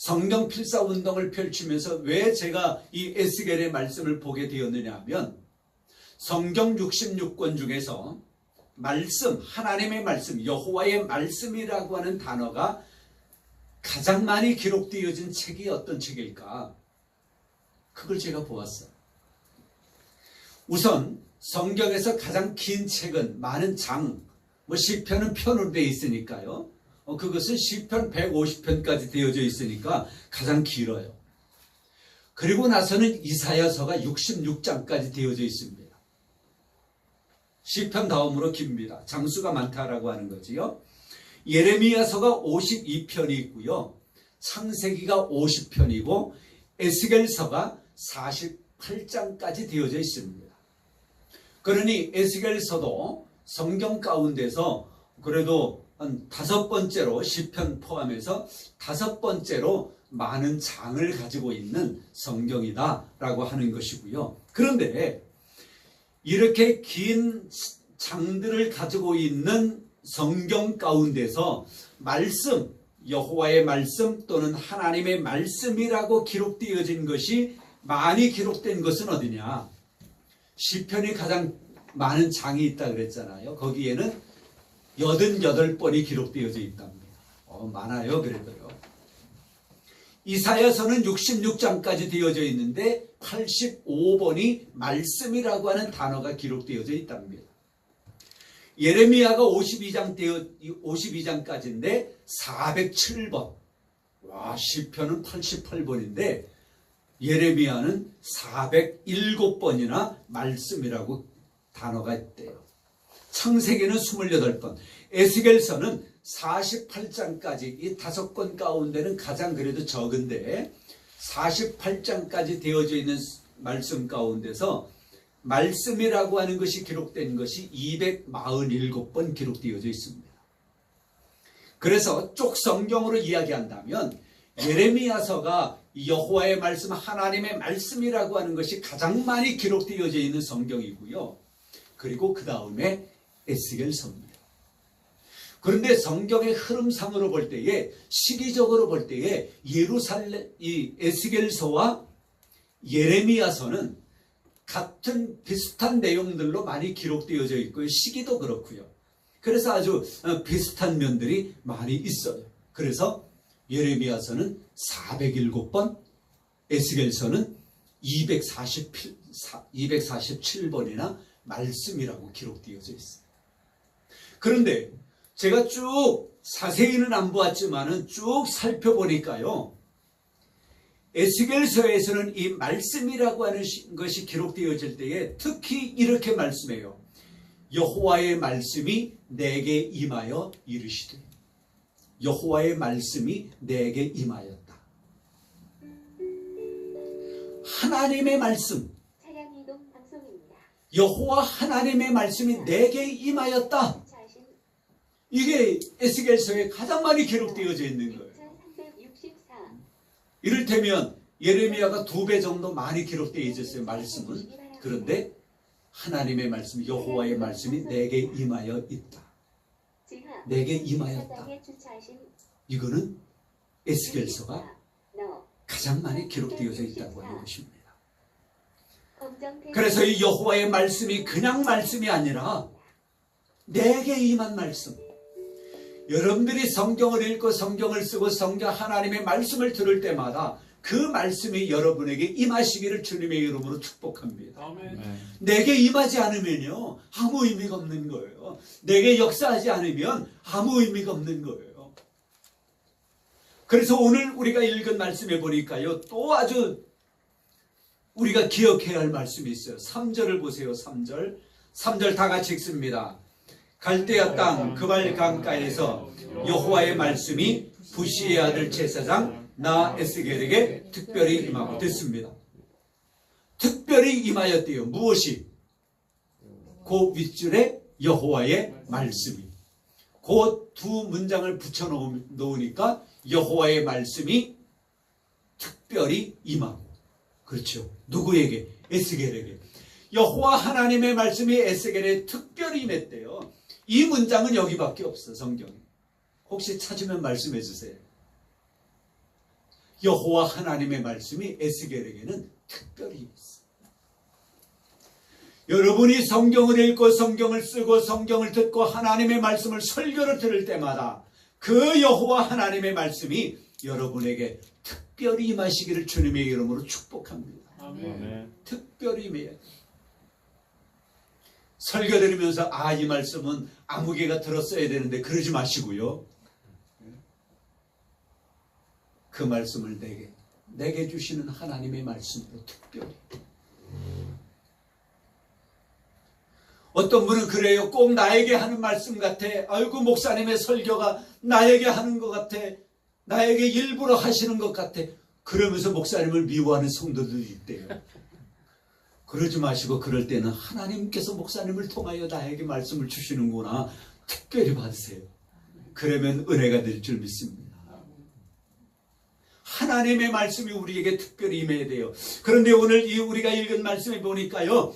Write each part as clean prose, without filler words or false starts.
성경 필사 운동을 펼치면서 왜 제가 이 에스겔의 말씀을 보게 되었느냐 하면 성경 66권 중에서 말씀, 하나님의 말씀, 여호와의 말씀이라고 하는 단어가 가장 많이 기록되어진 책이 어떤 책일까? 그걸 제가 보았어요. 우선 성경에서 가장 긴 책은 많은 장, 시편은 편으로 되어 있으니까요. 그것은 시편 150편까지 되어져 있으니까 가장 길어요. 그리고 나서는 이사야서가 66장까지 되어져 있습니다. 시편 다음으로 깁니다. 장수가 많다라고 하는 거지요. 예레미야서가 52편이 있고요. 창세기가 50편이고 에스겔서가 48장까지 되어져 있습니다. 그러니 에스겔서도 성경 가운데서 그래도 한 5번째로 시편 포함해서 5번째로 많은 장을 가지고 있는 성경이다라고 하는 것이고요. 그런데 이렇게 긴 장들을 가지고 있는 성경 가운데서 말씀, 여호와의 말씀 또는 하나님의 말씀이라고 기록되어진 것이 많이 기록된 것은 어디냐? 시편이 가장 많은 장이 있다 그랬잖아요. 거기에는 88번이 기록되어져 있답니다. 많아요, 그래도요. 이사야서는 66장까지 되어져 있는데 85번이 말씀이라고 하는 단어가 기록되어져 있답니다. 예레미야가 52장까지인데 407번. 와, 시편은 88번인데 예레미야는 407번이나 말씀이라고 단어가 있대요. 창세기는 28번, 에스겔서는 48장까지, 이 5권 가운데는 가장 그래도 적은데 48장까지 되어져 있는 말씀 가운데서 말씀이라고 하는 것이 기록된 것이 247번 기록되어져 있습니다. 그래서 쪽 성경으로 이야기한다면 예레미야서가 여호와의 말씀, 하나님의 말씀이라고 하는 것이 가장 많이 기록되어져 있는 성경이고요. 그리고 그 다음에 에스겔서입니다. 그런데 성경의 흐름상으로 볼 때에, 시기적으로 볼 때에 이 에스겔서와 예레미야서는 같은 비슷한 내용들로 많이 기록되어져 있고요. 시기도 그렇고요. 그래서 아주 비슷한 면들이 많이 있어요. 그래서 예레미야서는 407번, 에스겔서는 247번이나 말씀이라고 기록되어져 있어요. 그런데 제가 쭉 자세히는 안 보았지만은 쭉 살펴보니까요, 에스겔서에서는 이 말씀이라고 하는 것이 기록되어질 때에 특히 이렇게 말씀해요. 여호와의 말씀이 내게 임하여 이르시되. 여호와의 말씀이 내게 임하였다. 하나님의 말씀, 여호와 하나님의 말씀이 내게 임하였다. 이게 에스겔서에 가장 많이 기록되어져 있는 거예요. 이를테면 예레미야가 2배 정도 많이 기록되어 있었어요, 말씀은. 그런데 하나님의 말씀, 여호와의 말씀이 내게 임하여 있다. 내게 임하였다. 이거는 에스겔서가 가장 많이 기록되어져 있다고 하는 것입니다. 그래서 이 여호와의 말씀이 그냥 말씀이 아니라 내게 임한 말씀. 여러분들이 성경을 읽고 성경을 쓰고 성경 하나님의 말씀을 들을 때마다 그 말씀이 여러분에게 임하시기를 주님의 이름으로 축복합니다. 아멘. 내게 임하지 않으면요, 아무 의미가 없는 거예요. 내게 역사하지 않으면 아무 의미가 없는 거예요. 그래서 오늘 우리가 읽은 말씀에 보니까요, 또 아주 우리가 기억해야 할 말씀이 있어요. 3절을 보세요. 3절 다 같이 읽습니다. 갈대아 땅 그발 강가에서 여호와의 말씀이 부시의 아들 제사장 나 에스겔에게 특별히 임하고 됐습니다. 특별히 임하였대요. 무엇이? 그 윗줄에 여호와의 말씀이. 그 두 문장을 붙여 놓으니까 여호와의 말씀이 특별히 임하고. 그렇죠. 누구에게? 에스겔에게. 여호와 하나님의 말씀이 에스겔에 특별히 임했대요. 이 문장은 여기밖에 없어, 성경에. 혹시 찾으면 말씀해 주세요. 여호와 하나님의 말씀이 에스겔에게는 특별히 있어요. 여러분이 성경을 읽고 성경을 쓰고 성경을 듣고 하나님의 말씀을 설교를 들을 때마다 그 여호와 하나님의 말씀이 여러분에게 특별히 임하시기를 주님의 이름으로 축복합니다. 아멘. 특별히 임해야 돼요. 설교 들으면서 이 말씀은 아무개가 들었어야 되는데 그러지 마시고요. 그 말씀을 내게 주시는 하나님의 말씀으로 특별히. 어떤 분은 그래요. 꼭 나에게 하는 말씀 같아. 아이고 목사님의 설교가 나에게 하는 것 같아. 나에게 일부러 하시는 것 같아. 그러면서 목사님을 미워하는 성도들이 있대요. 그러지 마시고 그럴 때는 하나님께서 목사님을 통하여 나에게 말씀을 주시는구나. 특별히 받으세요. 그러면 은혜가 될 줄 믿습니다. 하나님의 말씀이 우리에게 특별히 임해야 돼요. 그런데 오늘 우리가 읽은 말씀에 보니까요.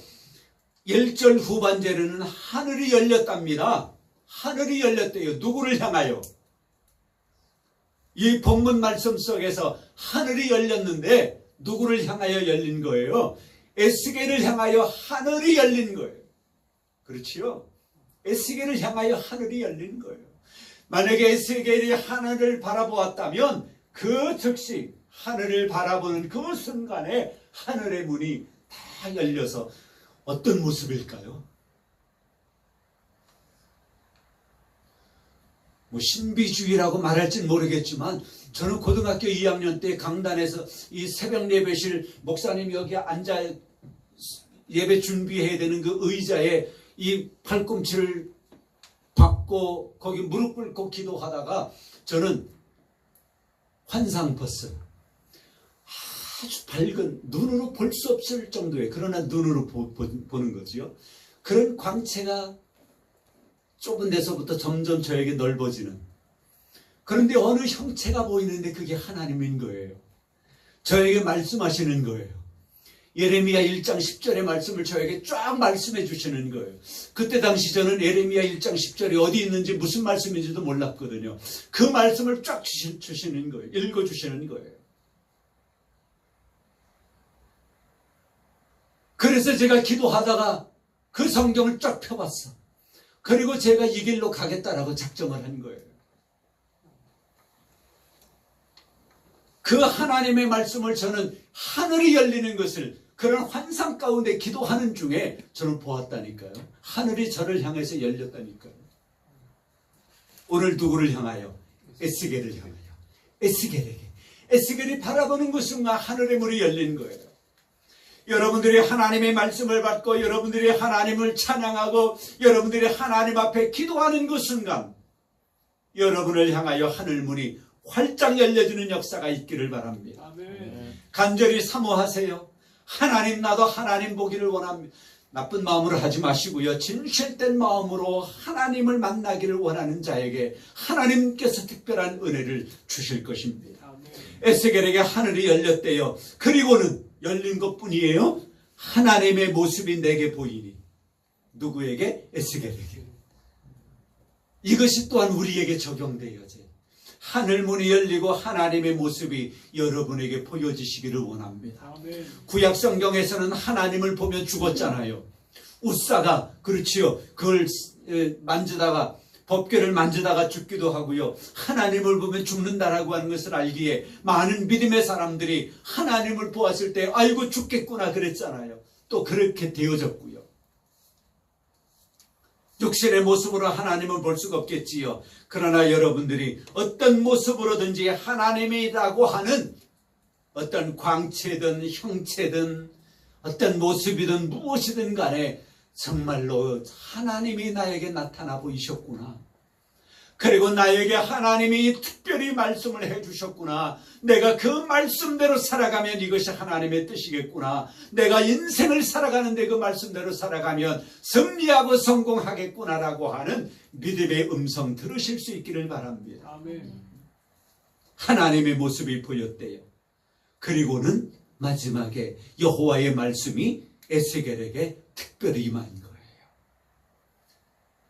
1절 후반절에는 하늘이 열렸답니다. 하늘이 열렸대요. 누구를 향하여? 이 본문 말씀 속에서 하늘이 열렸는데 누구를 향하여 열린 거예요? 에스겔을 향하여 하늘이 열린 거예요. 그렇지요? 에스겔을 향하여 하늘이 열린 거예요. 만약에 에스겔이 하늘을 바라보았다면 그 즉시 하늘을 바라보는 그 순간에 하늘의 문이 다 열려서 어떤 모습일까요? 신비주의라고 말할지는 모르겠지만 저는 고등학교 2학년 때 강단에서 이 새벽 예배실 목사님 여기 앉아 예배 준비해야 되는 그 의자에 이 팔꿈치를 박고 거기 무릎 꿇고 기도하다가 저는 환상 봤어요. 아주 밝은 눈으로 볼 수 없을 정도의 그러나 눈으로 보는 거지요. 그런 광채가 좁은 데서부터 점점 저에게 넓어지는 그런데 어느 형체가 보이는데 그게 하나님인 거예요. 저에게 말씀하시는 거예요. 예레미야 1장 10절의 말씀을 저에게 쫙 말씀해 주시는 거예요. 그때 당시 저는 예레미야 1장 10절이 어디 있는지 무슨 말씀인지도 몰랐거든요. 그 말씀을 쫙 주시는 거예요. 읽어주시는 거예요. 그래서 제가 기도하다가 그 성경을 쫙 펴봤어. 그리고 제가 이 길로 가겠다라고 작정을 한 거예요. 그 하나님의 말씀을 저는 하늘이 열리는 것을 그런 환상 가운데 기도하는 중에 저는 보았다니까요. 하늘이 저를 향해서 열렸다니까요. 오늘 누구를 향하여? 에스겔을 향하여. 에스겔에게. 에스겔이 바라보는 그 순간 하늘의 문이 열린 거예요. 여러분들이 하나님의 말씀을 받고 여러분들이 하나님을 찬양하고 여러분들이 하나님 앞에 기도하는 그 순간 여러분을 향하여 하늘문이 활짝 열려주는 역사가 있기를 바랍니다. 아멘. 간절히 사모하세요. 하나님 나도 하나님 보기를 원합니다. 나쁜 마음으로 하지 마시고요. 진실된 마음으로 하나님을 만나기를 원하는 자에게 하나님께서 특별한 은혜를 주실 것입니다. 아멘. 에스겔에게 하늘이 열렸대요. 그리고는 열린 것뿐이에요. 하나님의 모습이 내게 보이니. 누구에게? 에스겔에게. 이것이 또한 우리에게 적용되어져요. 하늘문이 열리고 하나님의 모습이 여러분에게 보여지시기를 원합니다. 아멘. 구약 성경에서는 하나님을 보면 죽었잖아요. 웃사가 그렇지요. 그걸 만지다가 법궤를 만지다가 죽기도 하고요. 하나님을 보면 죽는다라고 하는 것을 알기에 많은 믿음의 사람들이 하나님을 보았을 때 아이고 죽겠구나 그랬잖아요. 또 그렇게 되어졌고요. 육신의 모습으로 하나님을 볼 수가 없겠지요. 그러나 여러분들이 어떤 모습으로든지 하나님이라고 하는 어떤 광채든 형체든 어떤 모습이든 무엇이든 간에 정말로 하나님이 나에게 나타나 보이셨구나. 그리고 나에게 하나님이 특별히 말씀을 해주셨구나. 내가 그 말씀대로 살아가면 이것이 하나님의 뜻이겠구나. 내가 인생을 살아가는데 그 말씀대로 살아가면 승리하고 성공하겠구나라고 하는 믿음의 음성 들으실 수 있기를 바랍니다. 아멘. 하나님의 모습이 보였대요. 그리고는 마지막에 여호와의 말씀이 에스겔에게 특별히 임한 거예요.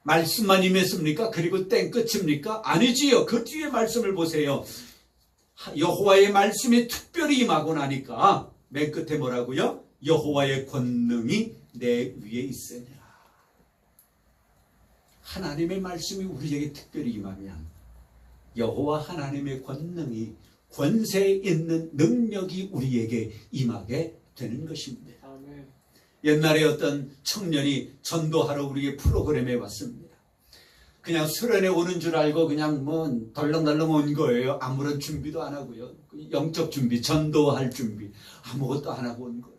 말씀만 임했습니까? 그리고 땡 끝입니까? 아니지요. 그 뒤에 말씀을 보세요. 여호와의 말씀이 특별히 임하고 나니까 맨 끝에 뭐라고요? 여호와의 권능이 내 위에 있으니라. 하나님의 말씀이 우리에게 특별히 임하면 여호와 하나님의 권능이, 권세 있는 능력이 우리에게 임하게 되는 것입니다. 아멘. 옛날에 어떤 청년이 전도하러 우리의 프로그램에 왔습니다. 그냥 수련회 오는 줄 알고 그냥 뭐 덜렁덜렁 온 거예요. 아무런 준비도 안 하고요. 영적 준비, 전도할 준비 아무것도 안 하고 온 거예요.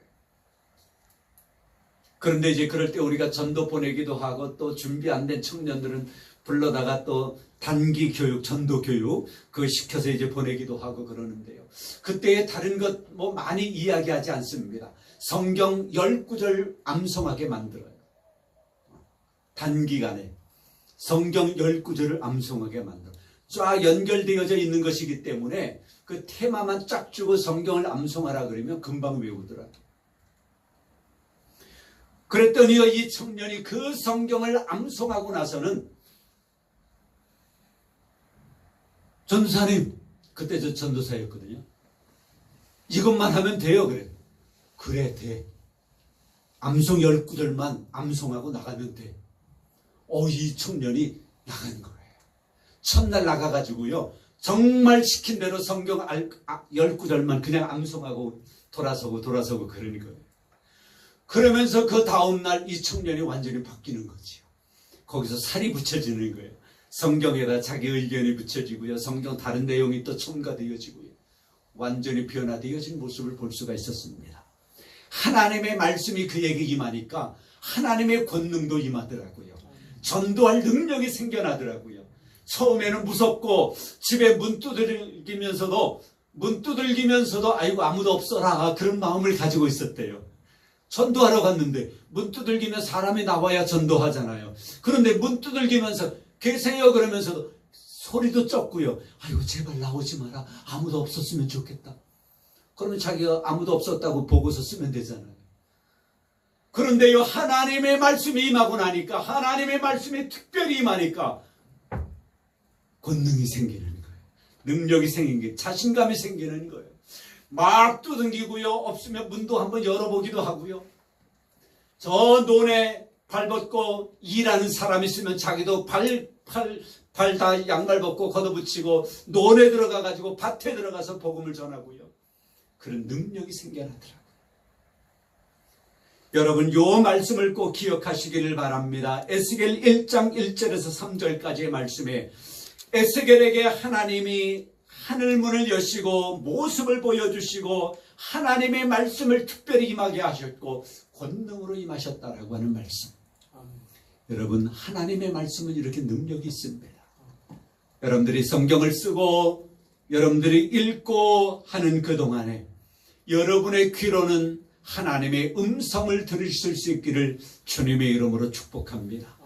그런데 이제 그럴 때 우리가 전도 보내기도 하고 또 준비 안 된 청년들은 불러다가 또 단기 교육, 전도 교육 그거 시켜서 이제 보내기도 하고 그러는데요. 그때의 다른 것 뭐 많이 이야기하지 않습니다. 성경 10구절 암송하게 만들어요. 단기간에 성경 10구절을 암송하게 만들어요. 쫙 연결되어져 있는 것이기 때문에 그 테마만 쫙 주고 성경을 암송하라 그러면 금방 외우더라고요. 그랬더니요, 이 청년이 그 성경을 암송하고 나서는 전도사님, 그때 저 전도사였거든요. 이것만 하면 돼요. 그래 돼. 암송 10구절만 암송하고 나가면 돼. 이 청년이 나간 거예요. 첫날 나가가지고요, 정말 시킨 대로 성경 10구절만 그냥 암송하고 돌아서고 그러는 거예요. 그러면서 그 다음날 이 청년이 완전히 바뀌는 거지요. 거기서 살이 붙여지는 거예요. 성경에다 자기 의견이 붙여지고요. 성경 다른 내용이 또 첨가되어지고요. 완전히 변화되어진 모습을 볼 수가 있었습니다. 하나님의 말씀이 그에게 임하니까 하나님의 권능도 임하더라고요. 전도할 능력이 생겨나더라고요. 처음에는 무섭고 집에 문 두들기면서도 아이고 아무도 없어라 그런 마음을 가지고 있었대요. 전도하러 갔는데 문 두들기면 사람이 나와야 전도하잖아요. 그런데 문 두들기면서 계세요 그러면서도 소리도 적고요. 아이고 제발 나오지 마라. 아무도 없었으면 좋겠다. 그러면 자기가 아무도 없었다고 보고서 쓰면 되잖아요. 그런데요, 하나님의 말씀이 임하고 나니까, 하나님의 말씀이 특별히 임하니까 권능이 생기는 거예요. 능력이 생긴 게, 자신감이 생기는 거예요. 막 두들기고요. 없으면 문도 한번 열어보기도 하고요. 저 논에 발벗고 일하는 사람 있으면 자기도 발 다 양말 벗고 걷어붙이고 논에 들어가가지고 밭에 들어가서 복음을 전하고요. 그런 능력이 생겨나더라고요. 여러분, 요 말씀을 꼭 기억하시기를 바랍니다. 에스겔 1장 1절에서 3절까지의 말씀에 에스겔에게 하나님이 하늘문을 여시고 모습을 보여주시고 하나님의 말씀을 특별히 임하게 하셨고 권능으로 임하셨다라고 하는 말씀. 여러분, 하나님의 말씀은 이렇게 능력이 있습니다. 여러분들이 성경을 쓰고 여러분들이 읽고 하는 그동안에 여러분의 귀로는 하나님의 음성을 들으실 수 있기를 주님의 이름으로 축복합니다.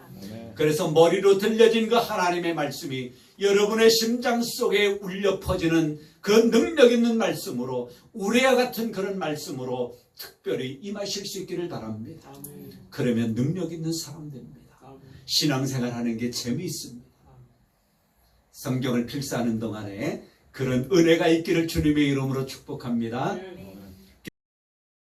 그래서 머리로 들려진 그 하나님의 말씀이 여러분의 심장 속에 울려 퍼지는 그 능력 있는 말씀으로, 우레와 같은 그런 말씀으로 특별히 임하실 수 있기를 바랍니다. 그러면 능력 있는 사람 됩니다. 신앙생활 하는 게 재미있습니다. 성경을 필사하는 동안에 그런 은혜가 있기를 주님의 이름으로 축복합니다.